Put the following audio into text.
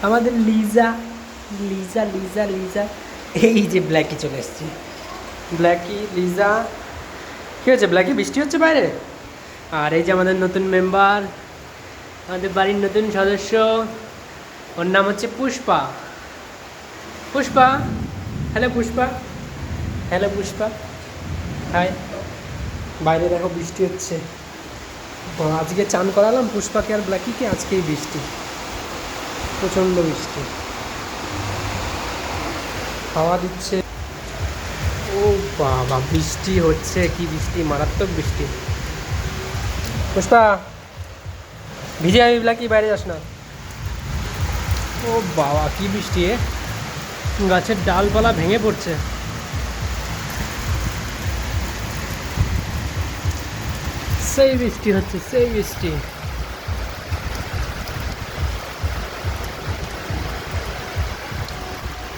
আমাদের লিজা লিজা লিজা লিজা এই যে ব্ল্যাকি চলে এসছে। ব্ল্যাকি, লিজা, কী হচ্ছে ব্ল্যাকি? বৃষ্টি হচ্ছে বাইরে? আর এই যে আমাদের নতুন মেম্বার, আমাদের বাড়ির নতুন সদস্য, ওর নাম হচ্ছে Pushpa. Pushpa, hello Pushpa, hello Pushpa, hi. বাইরে দেখো বৃষ্টি হচ্ছে। আজকে চান করালাম পুষ্পাকে আর ব্ল্যাকিকে, আজকেই বৃষ্টি, প্রচণ্ড বৃষ্টি, হাওয়া দিচ্ছে। ও বাবা, বৃষ্টি হচ্ছে, কি বৃষ্টি, মারাত্মক বৃষ্টি। পুষ্পা, ভিজে যাবি ব্ল্যাকি, বাইরে যাস না। ও বাবা, কি বৃষ্টি! গাছের ডালপালা ভেঙে পড়ছে। সেই বৃষ্টি হচ্ছে, সেই বৃষ্টি।